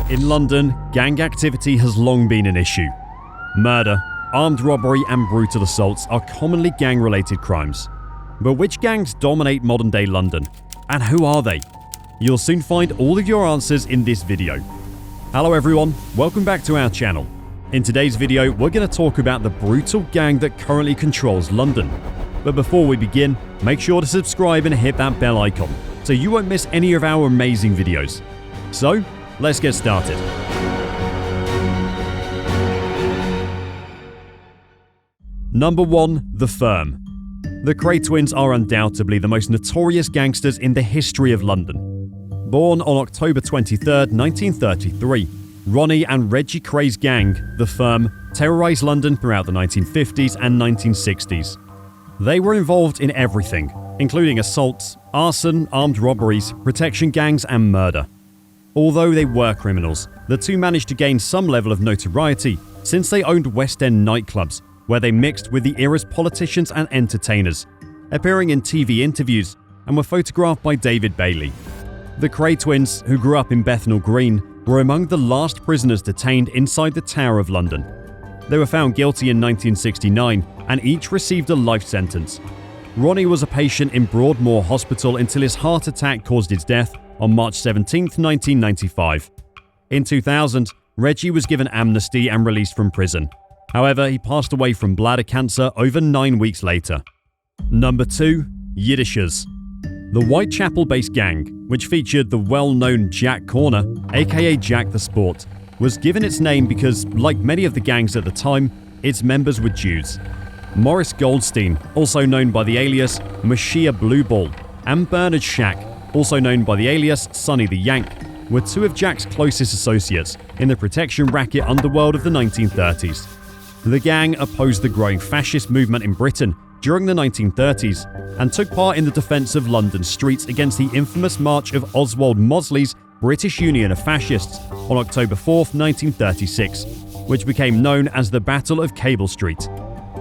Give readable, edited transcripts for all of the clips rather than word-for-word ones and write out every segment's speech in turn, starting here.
In London, gang activity has long been an issue. Murder, armed robbery and brutal assaults are commonly gang-related crimes. But which gangs dominate modern-day London? And who are they? You'll soon find all of your answers in this video. Hello everyone, welcome back to our channel. In today's video, we're going to talk about the brutal gang that currently controls London. But before we begin, make sure to subscribe and hit that bell icon so you won't miss any of our amazing videos. So, let's get started. Number 1. The Firm. The Kray twins are undoubtedly the most notorious gangsters in the history of London. Born on October 23, 1933, Ronnie and Reggie Kray's gang, The Firm, terrorized London throughout the 1950s and 1960s. They were involved in everything, including assaults, arson, armed robberies, protection gangs, and murder. Although they were criminals, the two managed to gain some level of notoriety since they owned West End nightclubs, where they mixed with the era's politicians and entertainers, appearing in TV interviews and were photographed by David Bailey. The Kray twins, who grew up in Bethnal Green, were among the last prisoners detained inside the Tower of London. They were found guilty in 1969 and each received a life sentence. Ronnie was a patient in Broadmoor Hospital until his heart attack caused his death on March 17, 1995. In 2000, Reggie was given amnesty and released from prison. However, he passed away from bladder cancer over 9 weeks later. Number 2. Yiddishers. The Whitechapel-based gang, which featured the well-known Jack Corner, aka Jack the Sport, was given its name because, like many of the gangs at the time, its members were Jews. Morris Goldstein, also known by the alias Mashia Blueball, and Bernard Shack, also known by the alias Sonny the Yank, were two of Jack's closest associates in the protection racket underworld of the 1930s. The gang opposed the growing fascist movement in Britain during the 1930s and took part in the defense of London streets against the infamous march of Oswald Mosley's British Union of Fascists on October 4, 1936, which became known as the Battle of Cable Street.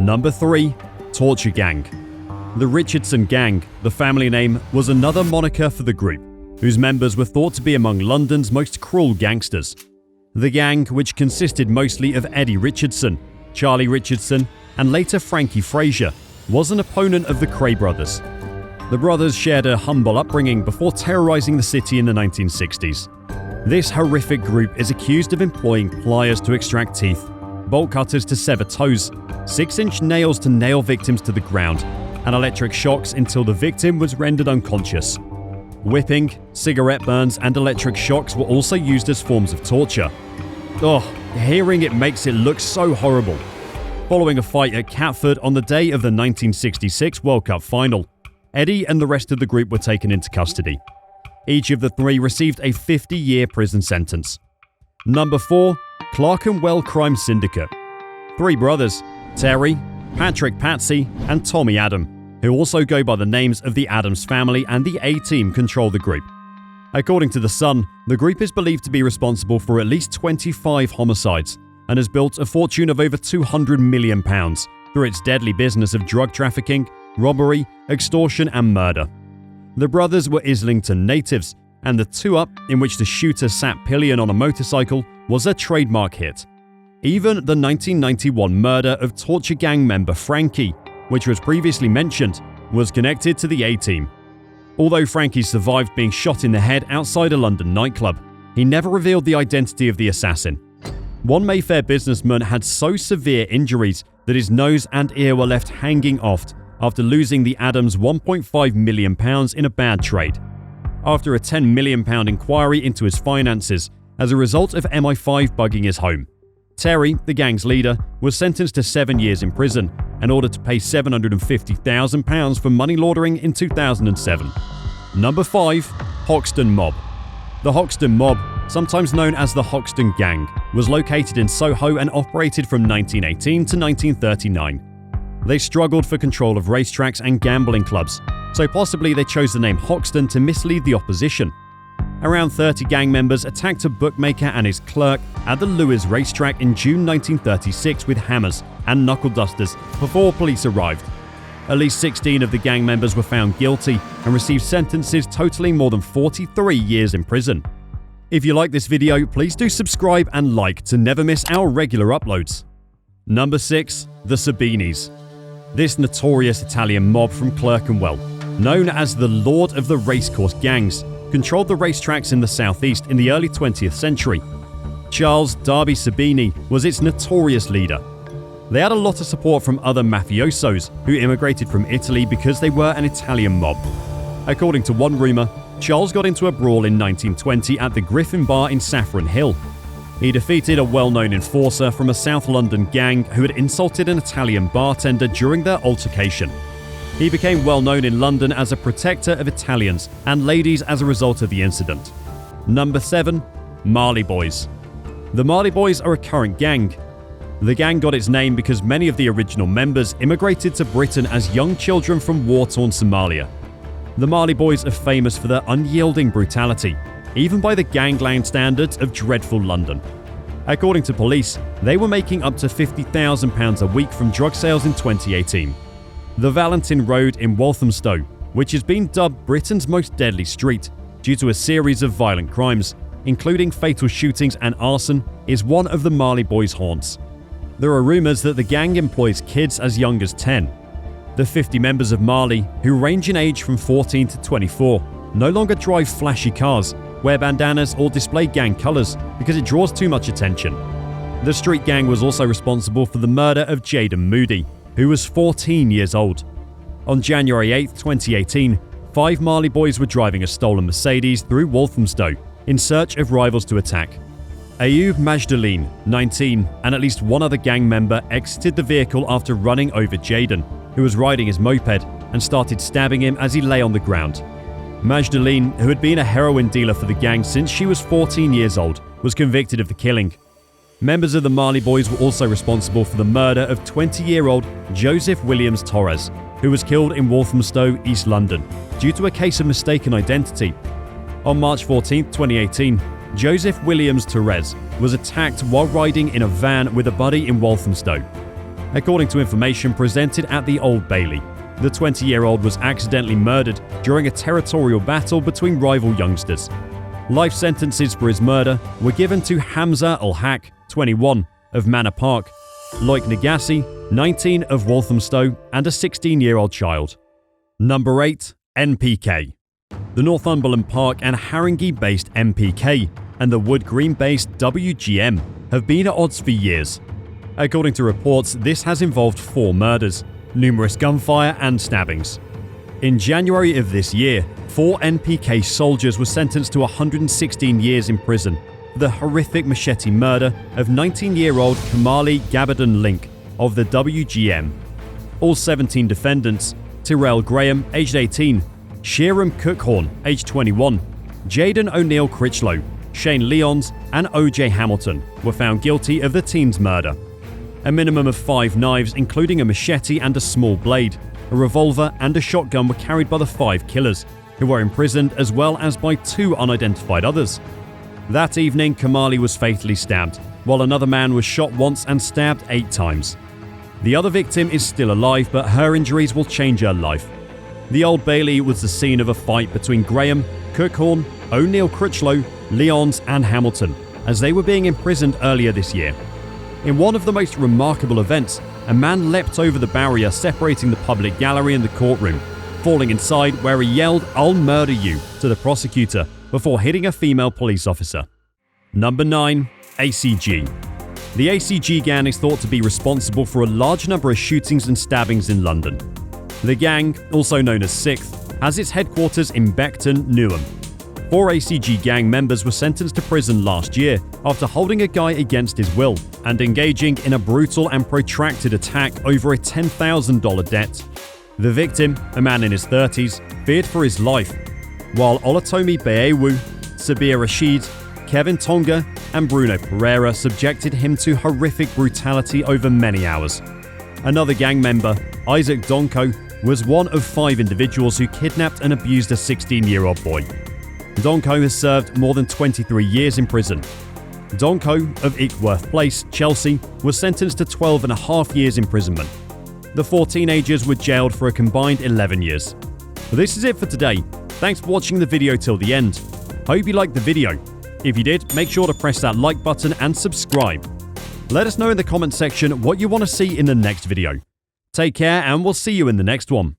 Number 3. Torture Gang. The Richardson Gang, the family name, was another moniker for the group, whose members were thought to be among London's most cruel gangsters. The gang, which consisted mostly of Eddie Richardson, Charlie Richardson, and later Frankie Fraser, was an opponent of the Kray brothers. The brothers shared a humble upbringing before terrorizing the city in the 1960s. This horrific group is accused of employing pliers to extract teeth, bolt cutters to sever toes, 6-inch nails to nail victims to the ground, and electric shocks until the victim was rendered unconscious. Whipping, cigarette burns, and electric shocks were also used as forms of torture. Hearing it makes it look so horrible. Following a fight at Catford on the day of the 1966 World Cup final, Eddie and the rest of the group were taken into custody. Each of the three received a 50-year prison sentence. Number 4. Clerkenwell Crime Syndicate. Three brothers, Terry, Patrick Patsy, and Tommy Adam, who also go by the names of the Addams family and the A-Team, control the group. According to The Sun, the group is believed to be responsible for at least 25 homicides and has built a fortune of over £200 million through its deadly business of drug trafficking, robbery, extortion, and murder. The brothers were Islington natives, and the two-up, in which the shooter sat pillion on a motorcycle, was a trademark hit. Even the 1991 murder of torture gang member Frankie, which was previously mentioned, was connected to the A-Team. Although Frankie survived being shot in the head outside a London nightclub, he never revealed the identity of the assassin. One Mayfair businessman had so severe injuries that his nose and ear were left hanging off after losing the Addams' £1.5 million in a bad trade. After a £10 million inquiry into his finances as a result of MI5 bugging his home, Terry, the gang's leader, was sentenced to 7 years in prison in order to pay £750,000 for money laundering in 2007. Number 5. Hoxton Mob. The Hoxton Mob, sometimes known as the Hoxton Gang, was located in Soho and operated from 1918 to 1939. They struggled for control of racetracks and gambling clubs, so possibly they chose the name Hoxton to mislead the opposition. Around 30 gang members attacked a bookmaker and his clerk at the Lewes racetrack in June 1936 with hammers and knuckle dusters before police arrived. At least 16 of the gang members were found guilty and received sentences totaling more than 43 years in prison. If you like this video, please do subscribe and like to never miss our regular uploads. Number 6. The Sabinis. This notorious Italian mob from Clerkenwell, known as the Lord of the Racecourse Gangs, controlled the racetracks in the southeast in the early 20th century. Charles Darby Sabini was its notorious leader. They had a lot of support from other mafiosos who immigrated from Italy because they were an Italian mob. According to one rumour, Charles got into a brawl in 1920 at the Griffin Bar in Saffron Hill. He defeated a well-known enforcer from a South London gang who had insulted an Italian bartender during their altercation. He became well known in London as a protector of Italians and ladies as a result of the incident. Number 7. Marley Boys. The Marley Boys are a current gang. The gang got its name because many of the original members immigrated to Britain as young children from war-torn Somalia. The Marley Boys are famous for their unyielding brutality, even by the gangland standards of dreadful London. According to police, they were making up to £50,000 a week from drug sales in 2018. The Valentin Road in Walthamstow, which has been dubbed Britain's most deadly street due to a series of violent crimes, including fatal shootings and arson, is one of the Marley Boys' haunts. There are rumours that the gang employs kids as young as 10. The 50 members of Marley, who range in age from 14 to 24, no longer drive flashy cars, wear bandanas or display gang colours because it draws too much attention. The street gang was also responsible for the murder of Jaden Moody, who was 14 years old. On January 8, 2018, 5 Marley Boys were driving a stolen Mercedes through Walthamstow in search of rivals to attack. Ayub Majdaleen, 19, and at least one other gang member exited the vehicle after running over Jaden, who was riding his moped, and started stabbing him as he lay on the ground. Majdaleen, who had been a heroin dealer for the gang since she was 14 years old, was convicted of the killing. Members of the Marley Boys were also responsible for the murder of 20-year-old Joseph Williams Torres, who was killed in Walthamstow, East London, due to a case of mistaken identity. On March 14, 2018, Joseph Williams Torres was attacked while riding in a van with a buddy in Walthamstow. According to information presented at the Old Bailey, the 20-year-old was accidentally murdered during a territorial battle between rival youngsters. Life sentences for his murder were given to Hamza Al-Haq, 21, of Manor Park, Loic Nagasi, 19, of Walthamstow, and a 16-year-old child. Number 8. NPK. The Northumberland Park and Haringey-based NPK and the Wood Green-based WGM have been at odds for years. According to reports, this has involved 4 murders, numerous gunfire and stabbings. In January of this year, 4 NPK soldiers were sentenced to 116 years in prison for the horrific machete murder of 19-year-old Kamali Gabadan Link of the WGM. All 17 defendants, Tyrell Graham, aged 18, Sheeran Cookhorn, aged 21, Jaden O'Neill Critchlow, Shane Lyons, and O.J. Hamilton, were found guilty of the teen's murder. A minimum of 5 knives, including a machete and a small blade, a revolver and a shotgun, were carried by the 5 killers, who were imprisoned, as well as by 2 unidentified others. That evening, Kamali was fatally stabbed, while another man was shot once and stabbed 8 times. The other victim is still alive, but her injuries will change her life. The Old Bailey was the scene of a fight between Graham, Cookhorn, O'Neill Critchlow, Lyons, and Hamilton, as they were being imprisoned earlier this year. In one of the most remarkable events, a man leapt over the barrier separating the public gallery and the courtroom, falling inside where he yelled, "I'll murder you," to the prosecutor before hitting a female police officer. Number 9. ACG. The ACG gang is thought to be responsible for a large number of shootings and stabbings in London. The gang, also known as Sixth, has its headquarters in Beckton, Newham. 4 ACG gang members were sentenced to prison last year after holding a guy against his will and engaging in a brutal and protracted attack over a $10,000 debt. The victim, a man in his 30s, feared for his life, while Olatomi Beewu, Sabir Rashid, Kevin Tonga, and Bruno Pereira subjected him to horrific brutality over many hours. Another gang member, Isaac Donko, was one of 5 individuals who kidnapped and abused a 16-year-old boy. Donko has served more than 23 years in prison. Donko of Ickworth Place, Chelsea, was sentenced to 12.5 years imprisonment. The 4 teenagers were jailed for a combined 11 years. This is it for today. Thanks for watching the video till the end. Hope you liked the video. If you did, make sure to press that like button and subscribe. Let us know in the comment section what you want to see in the next video. Take care, and we'll see you in the next one.